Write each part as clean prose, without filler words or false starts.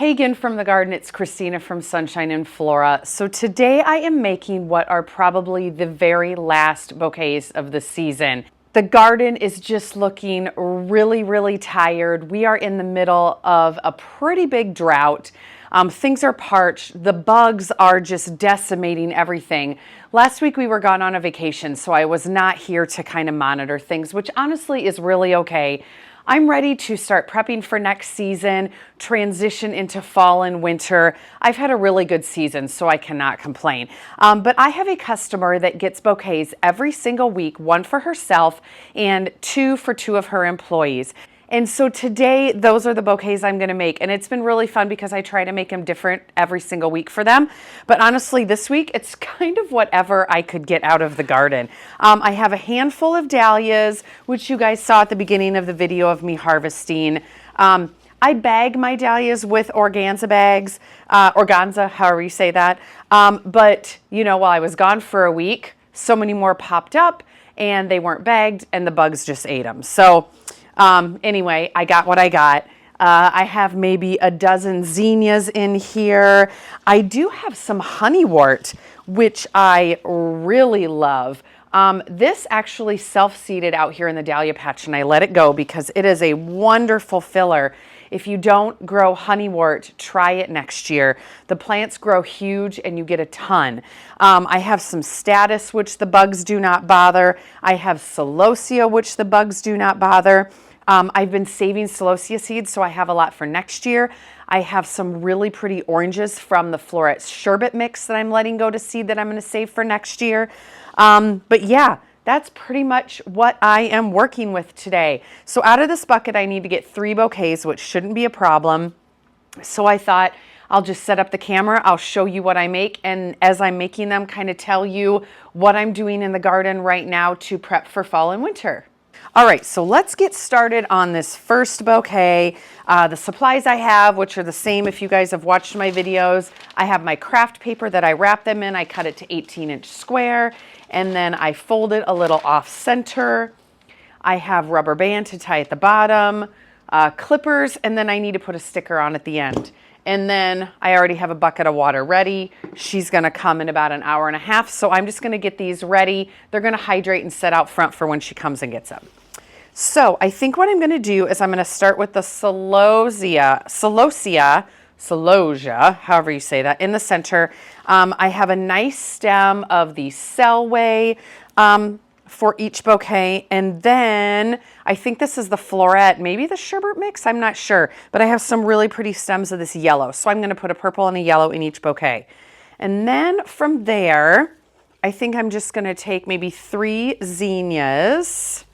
Hey again from the garden, it's Christina from Sunshine and Flora. So today I am making what are probably the very last bouquets of the season. The garden is just looking really tired. We are in the middle of a pretty big drought. Things are parched. The bugs are just decimating everything. Last week we were gone on a vacation, so I was not here to kind of monitor things, which honestly is really okay. I'm ready to start prepping for next season, transition into fall and winter. I've had a really good season, so I cannot complain. But I have a customer that gets bouquets every single week, one for herself and two for two of her employees. And so today, those are the bouquets I'm going to make. And it's been really fun because I try to make them different every single week for them. But honestly, this week, it's kind of whatever I could get out of the garden. I have a handful of dahlias, which you guys saw at the beginning of the video of me harvesting. I bag my dahlias with organza bags, organza, however you say that. But, you know, while I was gone for a week, so many more popped up and they weren't bagged and the bugs just ate them. So anyway, I got what I got. I have maybe a dozen zinnias in here. I do have some honeywort, which I really love. This actually self-seeded out here in the dahlia patch, and I let it go because it is a wonderful filler. If you don't grow honeywort, try it next year. The plants grow huge and you get a ton. I have some status, which the bugs do not bother. I have celosia, which the bugs do not bother. I've been saving celosia seeds, so I have a lot for next year. I have some really pretty oranges from the Flora sherbet mix that I'm letting go to seed that I'm going to save for next year. But yeah, that's pretty much what I am working with today. So out of this bucket, I need to get 3 bouquets, which shouldn't be a problem. So I thought I'll just set up the camera. I'll show you what I make. And as I'm making them, kind of tell you what I'm doing in the garden right now to prep for fall and winter. All right, so let's get started on this first bouquet. The supplies I have, which are the same if you guys have watched my videos. I have my craft paper that I wrap them in. I cut it to 18-inch square, and then I fold it a little off center. I have rubber band to tie at the bottom, clippers, and then I need to put a sticker on at the end. And then I already have a bucket of water ready. She's gonna come in about an hour and a half, so I'm just gonna get these ready. They're gonna hydrate and set out front for when she comes and gets them. So I think what I'm gonna do is I'm gonna start with the celosia, however you say that, in the center. I have a nice stem of the Selway for each bouquet, and then I think this is the Florette, maybe the sherbet mix, I'm not sure, but I have some really pretty stems of this yellow, so I'm gonna put a purple and a yellow in each bouquet. And then from there, I think I'm just gonna take maybe 3 zinnias.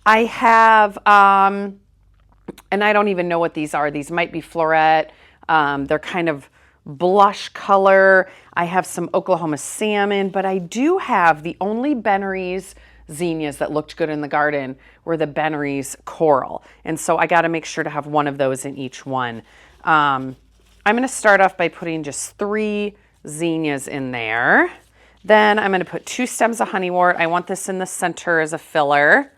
I have, and I don't even know what these are. These might be Florette. They're kind of blush color. I have some Oklahoma salmon, but I do have the only Benneries zinnias that looked good in the garden were the Benneries coral. And so I got to make sure to have one of those in each one. I'm going to start off by putting just 3 zinnias in there. Then I'm going to put 2 stems of honeywort. I want this in the center as a filler.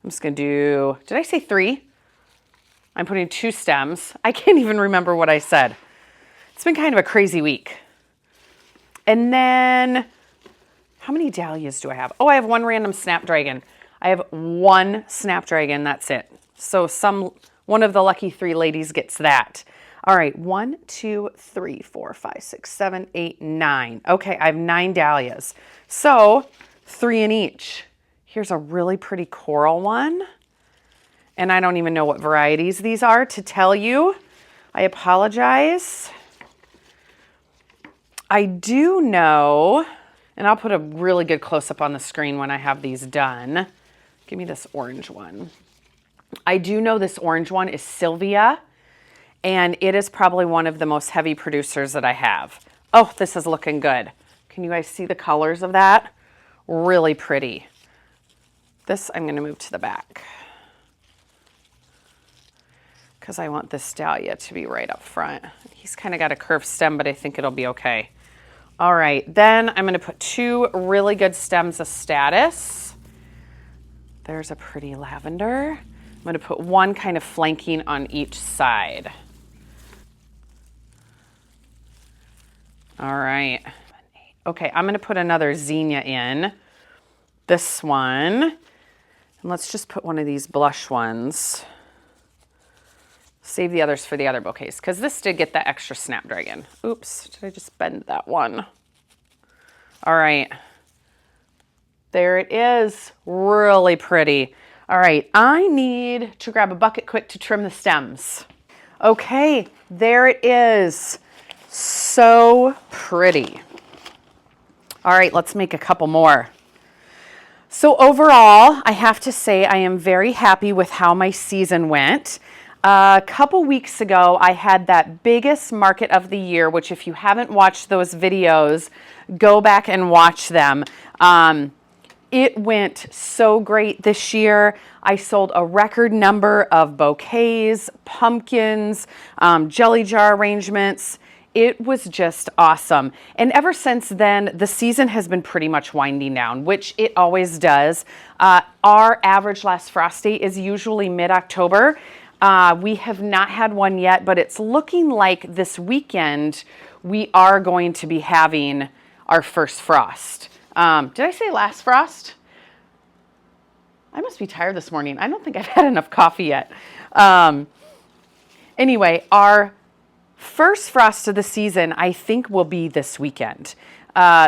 I'm just going to do, did I say 3? I'm putting 2 stems. I can't even remember what I said. It's been kind of a crazy week. And then, how many dahlias do I have? Oh, I have 1 random snapdragon. I have 1 snapdragon, that's it. So one of the lucky 3 ladies gets that. All right, 1, 2, 3, 4, 5, 6, 7, 8, 9. Okay, I have 9 dahlias. So 3 in each. Here's a really pretty coral one. And I don't even know what varieties these are to tell you. I apologize. I do know, and I'll put a really good close-up on the screen when I have these done. Give me this orange one. I do know this orange one is Sylvia, and it is probably one of the most heavy producers that I have. Oh, this is looking good. Can you guys see the colors of that? Really pretty. This I'm going to move to the back because I want this dahlia to be right up front. He's kind of got a curved stem, but I think it'll be okay. All right, then I'm going to put 2 really good stems of status. There's a pretty lavender. I'm going to put one kind of flanking on each side. All right. Okay, I'm going to put another zinnia in. This one. And let's just put one of these blush ones. Save the others for the other bouquets, because this did get that extra snapdragon. Oops, did I just bend that one? All right. There it is. Really pretty. All right, I need to grab a bucket quick to trim the stems. Okay, there it is. So pretty. All right, let's make a couple more. So overall, I have to say I am very happy with how my season went. A couple weeks ago, I had that biggest market of the year, which if you haven't watched those videos, go back and watch them. It went so great this year. I sold a record number of bouquets, pumpkins, jelly jar arrangements. It was just awesome. And ever since then, the season has been pretty much winding down, which it always does. Our average last frost date is usually mid-October. We have not had one yet, but it's looking like this weekend we are going to be having our first frost. Did I say last frost? I must be tired this morning. I don't think I've had enough coffee yet. Anyway, our first frost of the season, I think, will be this weekend.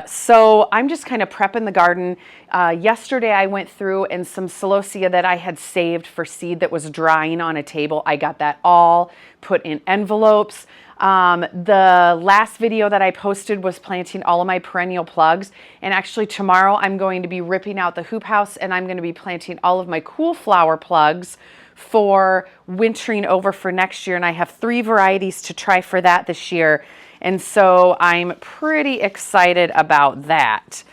So I'm just kind of prepping the garden. Yesterday I went through and some celosia that I had saved for seed that was drying on a table, I got that all put in envelopes. The last video that I posted was planting all of my perennial plugs. And actually tomorrow I'm going to be ripping out the hoop house and I'm going to be planting all of my cool flower plugs for wintering over for next year. And I have 3 varieties to try for that this year. And so I'm pretty excited about that.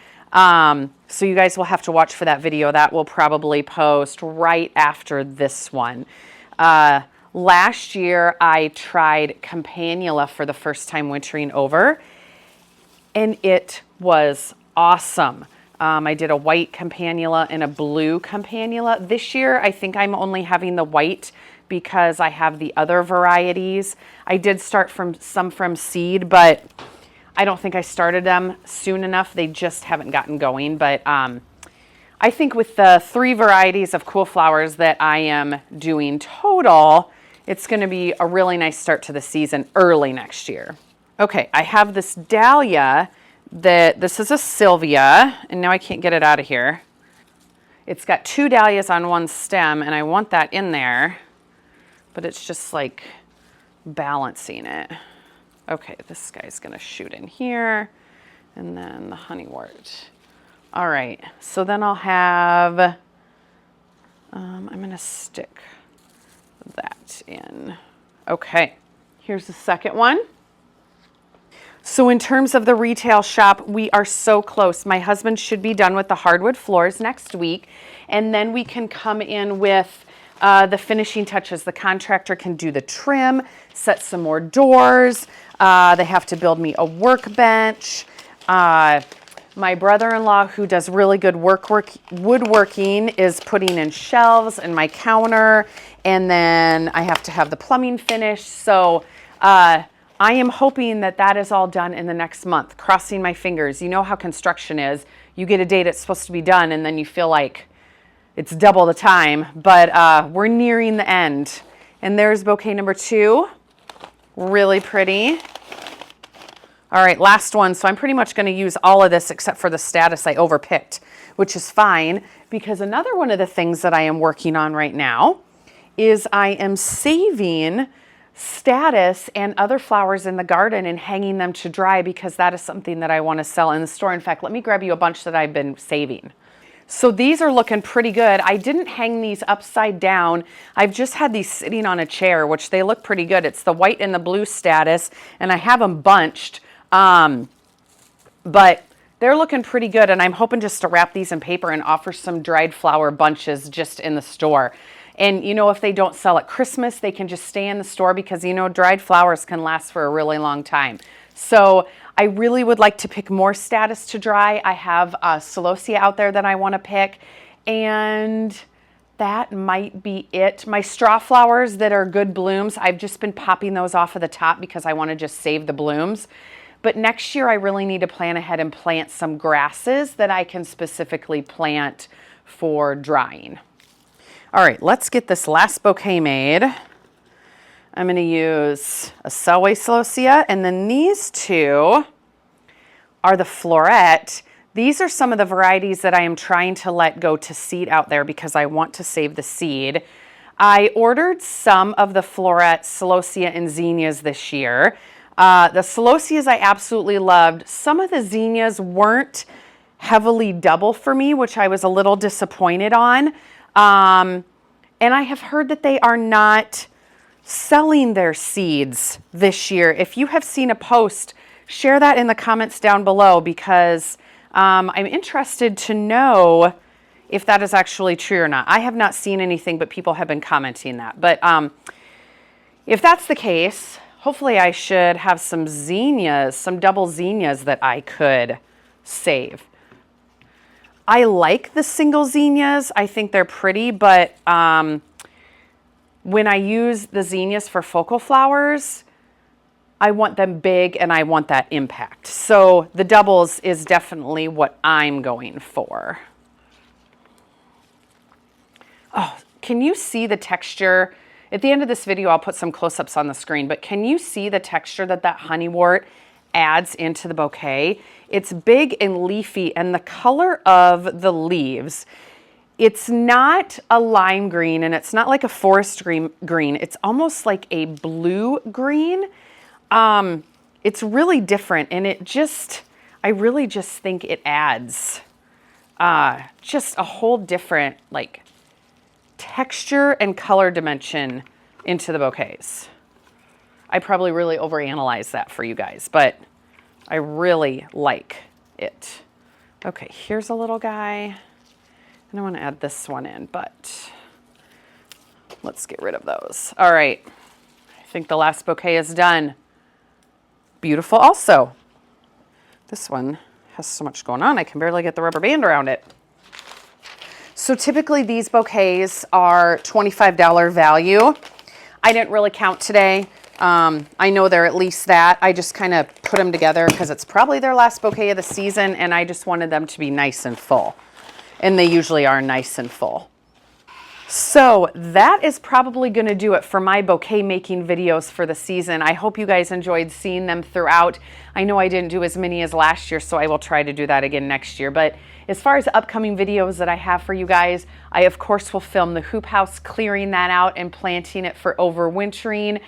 So you guys will have to watch for that video. That will probably post right after this one. Last year I tried campanula for the first time wintering over, and it was awesome. I did a white campanula and a blue campanula. This year I think I'm only having the white because I have the other varieties. I did start some from seed, but I don't think I started them soon enough. They just haven't gotten going. But I think with the 3 varieties of cool flowers that I am doing total, it's going to be a really nice start to the season early next year. Okay, I have this dahlia this is a Sylvia, and now I can't get it out of here. It's got 2 dahlias on one stem, and I want that in there, but it's just like balancing it. Okay, this guy's gonna shoot in here, and then the honeywort. All right, so then I'll have, I'm gonna stick that in. Okay, here's the second one. So in terms of the retail shop, we are so close. My husband should be done with the hardwood floors next week, and then we can come in with the finishing touches. The contractor can do the trim, set some more doors. They have to build me a workbench. My brother-in-law, who does really good woodworking, is putting in shelves and my counter, and then I have to have the plumbing finished. So I am hoping that that is all done in the next month, crossing my fingers. You know how construction is. You get a date it's supposed to be done, and then you feel like it's double the time, but we're nearing the end. And there's bouquet number 2. Really pretty. All right, last one. So I'm pretty much going to use all of this except for the status I overpicked, which is fine, because another one of the things that I am working on right now is I am saving status and other flowers in the garden and hanging them to dry, because that is something that I want to sell in the store. In fact, let me grab you a bunch that I've been saving. So these are looking pretty good. I didn't hang these upside down. I've just had these sitting on a chair, which they look pretty good. It's the white and the blue status, and I have them bunched, but they're looking pretty good, and I'm hoping just to wrap these in paper and offer some dried flower bunches just in the store. And, you know, if they don't sell at Christmas, they can just stay in the store, because, you know, dried flowers can last for a really long time. So I really would like to pick more status to dry. I have celosia out there that I want to pick. And that might be it. My straw flowers that are good blooms, I've just been popping those off of the top because I want to just save the blooms. But next year I really need to plan ahead and plant some grasses that I can specifically plant for drying. All right, let's get this last bouquet made. I'm going to use a Selway Celosia, and then these two are the Floret. These are some of the varieties that I am trying to let go to seed out there because I want to save the seed. I ordered some of the Floret Celosia and Zinnias this year. The Celosias I absolutely loved. Some of the Zinnias weren't heavily double for me, which I was a little disappointed on. And I have heard that they are not selling their seeds this year. If you have seen a post, share that in the comments down below because I'm interested to know if that is actually true or not. I have not seen anything, but people have been commenting that. But if that's the case, hopefully I should have some zinnias, some double zinnias that I could save. I like the single zinnias. I think they're pretty, but when I use the zinnias for focal flowers, I want them big and I want that impact. So the doubles is definitely what I'm going for. Oh, can you see the texture? At the end of this video, I'll put some close-ups on the screen, but can you see the texture that that honeywort adds into the bouquet? It's big and leafy, and the color of the leaves, it's not a lime green and it's not like a forest green. It's almost like a blue green. It's really different, and I really just think it adds just a whole different like texture and color dimension into the bouquets. I probably really overanalyzed that for you guys, but I really like it. Okay, here's a little guy. And I want to add this one in, but let's get rid of those. All right, I think the last bouquet is done. Beautiful also. This one has so much going on, I can barely get the rubber band around it. So typically these bouquets are $25 value. I didn't really count today. I know they're at least that. I just kind of put them together because it's probably their last bouquet of the season, and I just wanted them to be nice and full. And they usually are nice and full. So that is probably going to do it for my bouquet making videos for the season. I hope you guys enjoyed seeing them throughout. I know I didn't do as many as last year, so I will try to do that again next year. But as far as upcoming videos that I have for you guys, I of course will film the hoop house, clearing that out and planting it for overwintering.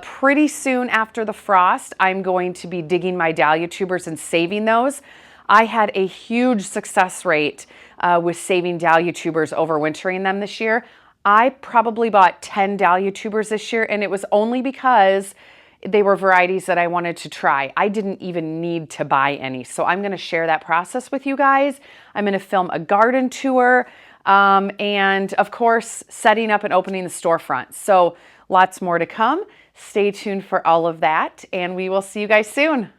Pretty soon after the frost, I'm going to be digging my dahlia tubers and saving those. I had a huge success rate with saving dahlia tubers, overwintering them this year. I probably bought 10 dahlia tubers this year, and it was only because they were varieties that I wanted to try. I didn't even need to buy any. So I'm going to share that process with you guys. I'm going to film a garden tour and, of course, setting up and opening the storefront. So lots more to come. Stay tuned for all of that, and we will see you guys soon.